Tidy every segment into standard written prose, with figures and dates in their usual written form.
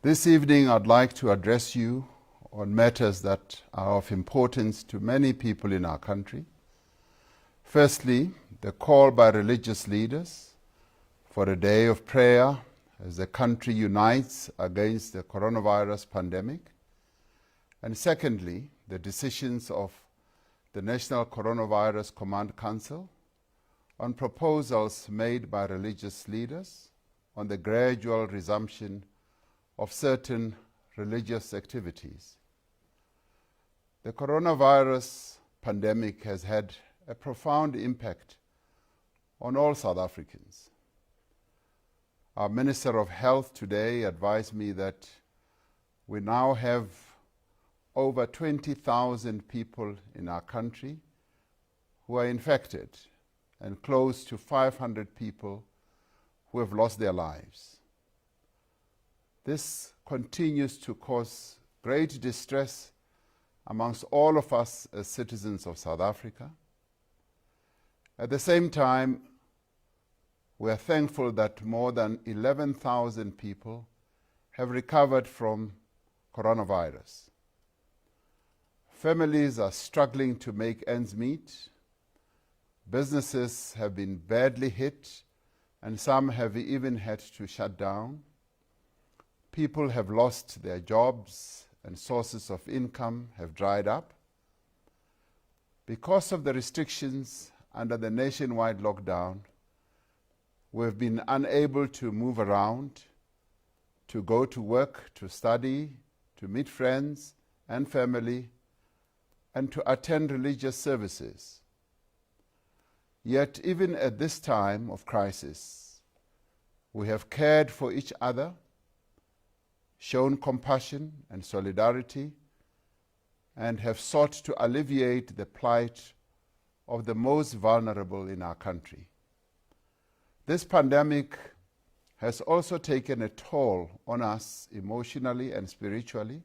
This evening I'd like to address you on matters that are of importance to many people in our country. Firstly, the call by religious leaders for a day of prayer as the country unites against the coronavirus pandemic. And secondly, the decisions of the National Coronavirus Command Council on proposals made by religious leaders on the gradual resumption of certain religious activities. The coronavirus pandemic has had a profound impact on all South Africans. Our Minister of Health today advised me that we now have over 20,000 people in our country who are infected and close to 500 people who have lost their lives. This continues to cause great distress amongst all of us as citizens of South Africa. At the same time, we are thankful that more than 11,000 people have recovered from coronavirus. Families are struggling to make ends meet. Businesses have been badly hit, and some have even had to shut down. People have lost their jobs, and sources of income have dried up. Because of the restrictions under the nationwide lockdown, we have been unable to move around, to go to work, to study, to meet friends and family, and to attend religious services. Yet, even at this time of crisis, we have cared for each other, shown compassion and solidarity, and have sought to alleviate the plight of the most vulnerable in our country. This pandemic has also taken a toll on us emotionally and spiritually.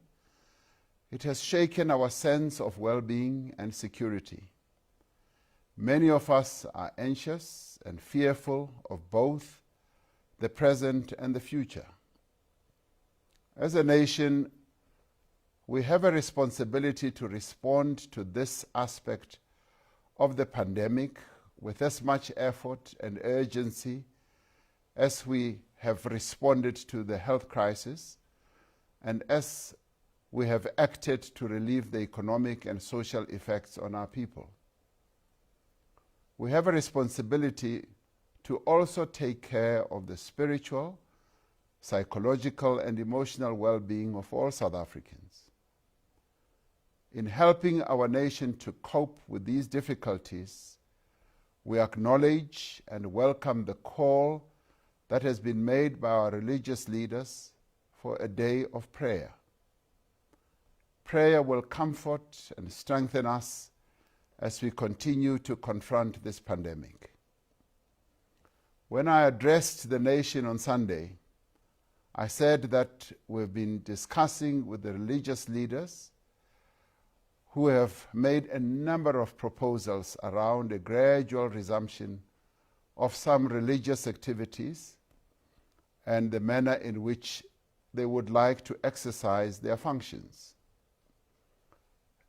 It has shaken our sense of well-being and security. Many of us are anxious and fearful of both the present and the future. As a nation, we have a responsibility to respond to this aspect of the pandemic with as much effort and urgency as we have responded to the health crisis and as we have acted to relieve the economic and social effects on our people. We have a responsibility to also take care of the spiritual, psychological, and emotional well-being of all South Africans. In helping our nation to cope with these difficulties, we acknowledge and welcome the call that has been made by our religious leaders for a day of prayer. Prayer will comfort and strengthen us as we continue to confront this pandemic. When I addressed the nation on Sunday, I said that we've been discussing with the religious leaders who have made a number of proposals around a gradual resumption of some religious activities and the manner in which they would like to exercise their functions.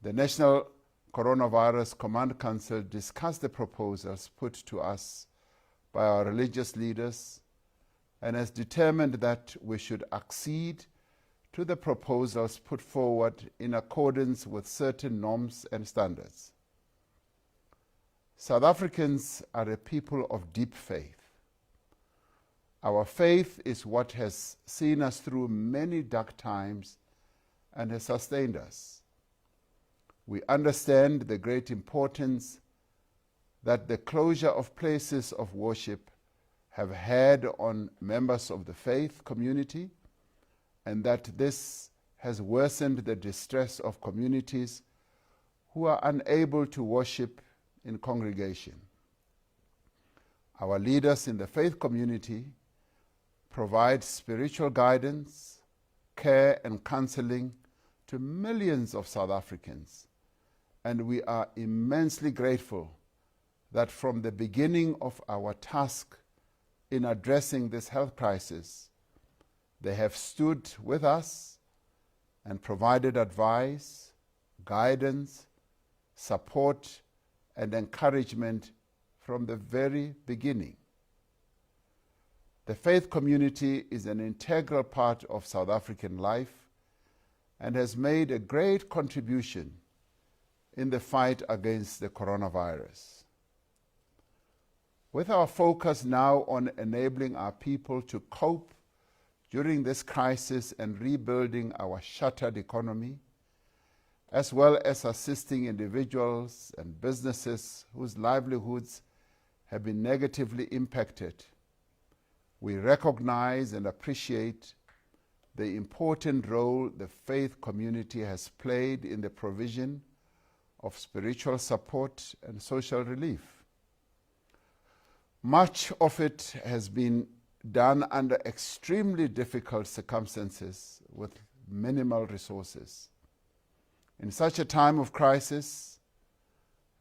The National Coronavirus Command Council discussed the proposals put to us by our religious leaders and has determined that we should accede to the proposals put forward in accordance with certain norms and standards. South Africans are a people of deep faith. Our faith is what has seen us through many dark times and has sustained us. We understand the great importance that the closure of places of worship have had on members of the faith community, and that this has worsened the distress of communities who are unable to worship in congregation. Our leaders in the faith community provide spiritual guidance, care, and counseling to millions of South Africans, and we are immensely grateful that from the beginning of our task in addressing this health crisis, They have stood with us and provided advice, guidance, support, and encouragement from the very beginning. The faith community is an integral part of South African life and has made a great contribution in the fight against the coronavirus. With our focus now on enabling our people to cope during this crisis and rebuilding our shattered economy, as well as assisting individuals and businesses whose livelihoods have been negatively impacted, we recognize and appreciate the important role the faith community has played in the provision of spiritual support and social relief. Much of it has been done under extremely difficult circumstances with minimal resources. In such a time of crisis,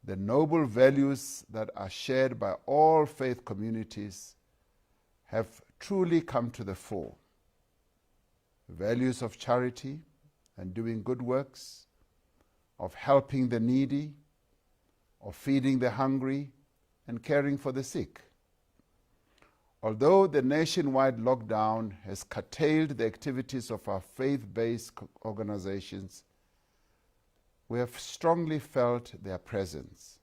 the noble values that are shared by all faith communities have truly come to the fore. Values of charity and doing good works, of helping the needy, of feeding the hungry, and caring for the sick. Although the nationwide lockdown has curtailed the activities of our faith-based organizations, we have strongly felt their presence.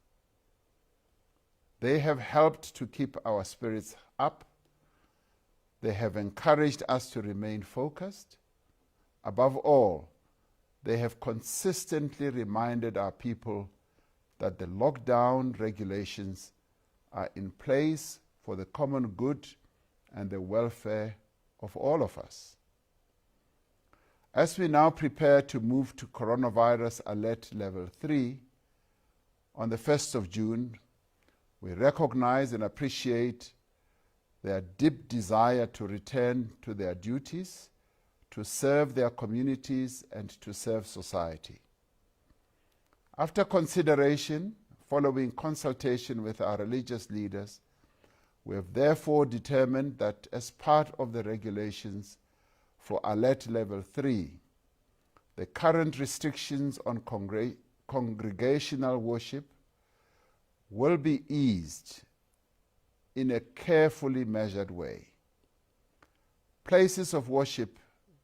They have helped to keep our spirits up. They have encouraged us to remain focused. Above all, they have consistently reminded our people that the lockdown regulations are in place for the common good and the welfare of all of us. As we now prepare to move to Coronavirus Alert Level 3, on the 1st of June, we recognize and appreciate their deep desire to return to their duties, to serve their communities, and to serve society. After consideration, following consultation with our religious leaders, we have therefore determined that as part of the regulations for Alert Level 3, the current restrictions on congregational worship will be eased in a carefully measured way. Places of worship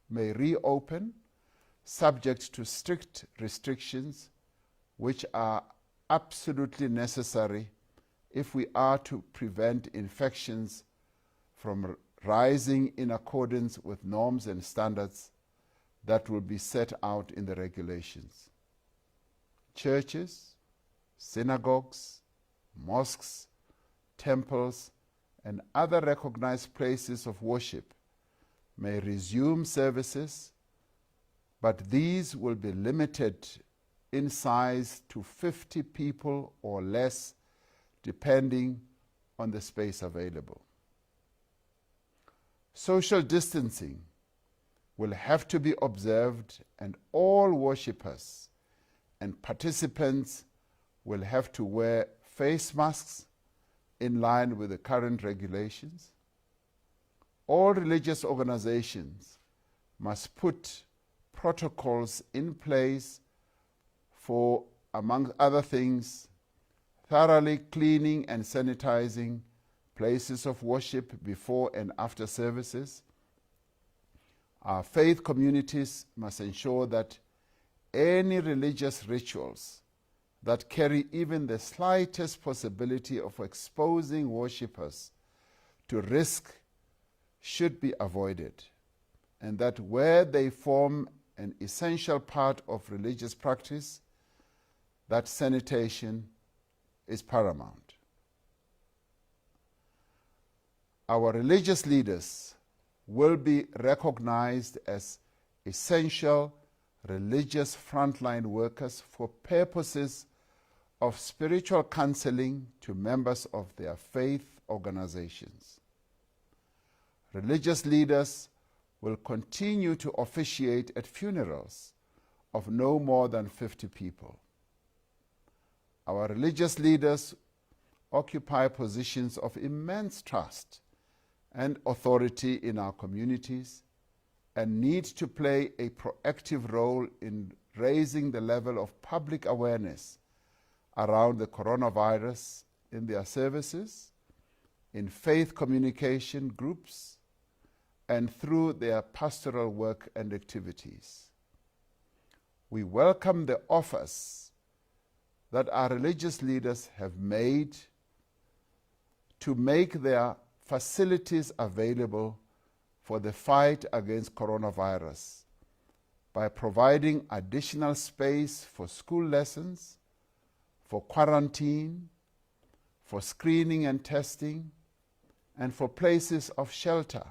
may reopen subject to strict restrictions which are absolutely necessary if we are to prevent infections from rising in accordance with norms and standards that will be set out in the regulations. Churches, synagogues, mosques, temples, and other recognized places of worship may resume services, but these will be limited in size to 50 people or less, depending on the space available. Social distancing will have to be observed, and all worshippers and participants will have to wear face masks in line with the current regulations. All religious organizations must put protocols in place for, among other things, thoroughly cleaning and sanitizing places of worship before and after services. Our faith communities must ensure that any religious rituals that carry even the slightest possibility of exposing worshippers to risk should be avoided, and that where they form an essential part of religious practice, that sanitation is paramount. Our religious leaders will be recognized as essential religious frontline workers for purposes of spiritual counseling to members of their faith organizations. Religious leaders will continue to officiate at funerals of no more than 50 people. Our religious leaders occupy positions of immense trust and authority in our communities, and need to play a proactive role in raising the level of public awareness around the coronavirus in their services, in faith communication groups, and through their pastoral work and activities. We welcome the offers that our religious leaders have made to make their facilities available for the fight against coronavirus by providing additional space for school lessons, for quarantine, for screening and testing, and for places of shelter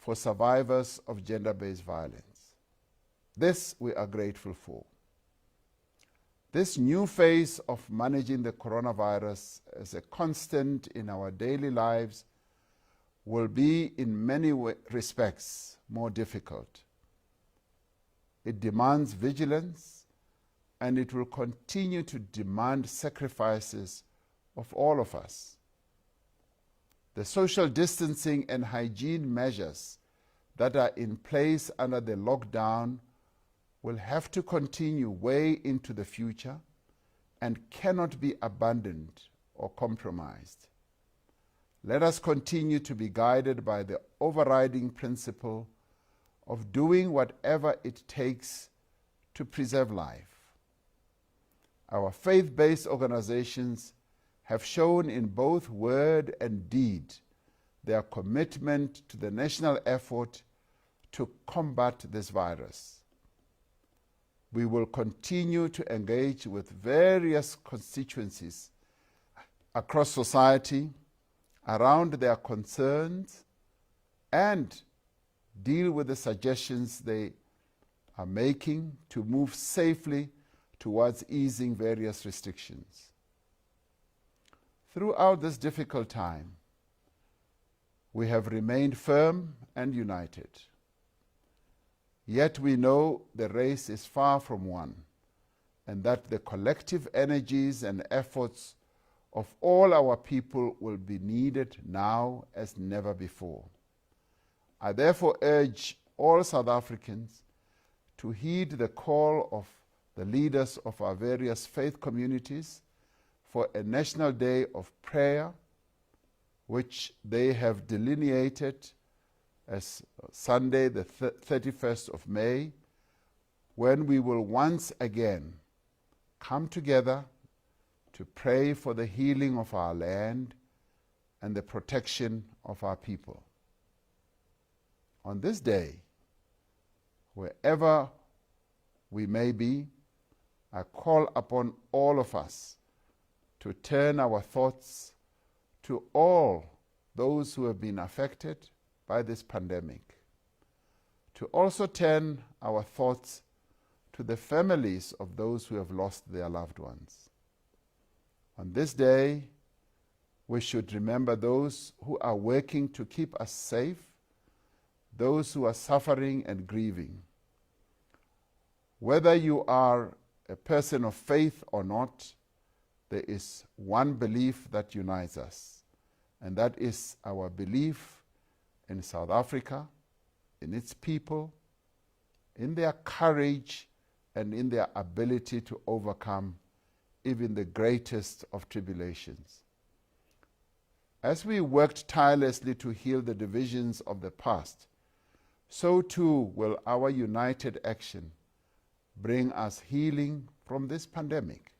for survivors of gender-based violence. This we are grateful for. This new phase of managing the coronavirus as a constant in our daily lives will be in many respects more difficult. It demands vigilance, and it will continue to demand sacrifices of all of us. The social distancing and hygiene measures that are in place under the lockdown will have to continue way into the future and cannot be abandoned or compromised. Let us continue to be guided by the overriding principle of doing whatever it takes to preserve life. Our faith-based organizations have shown in both word and deed their commitment to the national effort to combat this virus. We will continue to engage with various constituencies across society around their concerns and deal with the suggestions they are making to move safely towards easing various restrictions. Throughout this difficult time, we have remained firm and united. Yet we know the race is far from won, and that the collective energies and efforts of all our people will be needed now as never before. I therefore urge all South Africans to heed the call of the leaders of our various faith communities for a national day of prayer, which they have delineated as Sunday, the 31st of May, when we will once again come together to pray for the healing of our land and the protection of our people. On this day, wherever we may be, I call upon all of us to turn our thoughts to all those who have been affected by this pandemic, to also turn our thoughts to the families of those who have lost their loved ones. On this day, we should remember those who are working to keep us safe, those who are suffering and grieving. Whether you are a person of faith or not, there is one belief that unites us, and that is our belief in South Africa, in its people, in their courage and in their ability to overcome even the greatest of tribulations. As we worked tirelessly to heal the divisions of the past, so too will our united action bring us healing from this pandemic.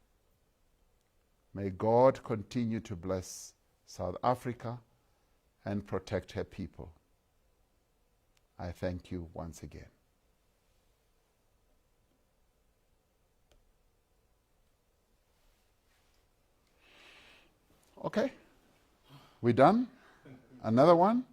May God continue to bless South Africa and protect her people. I thank you once again. Okay, we done? Another one?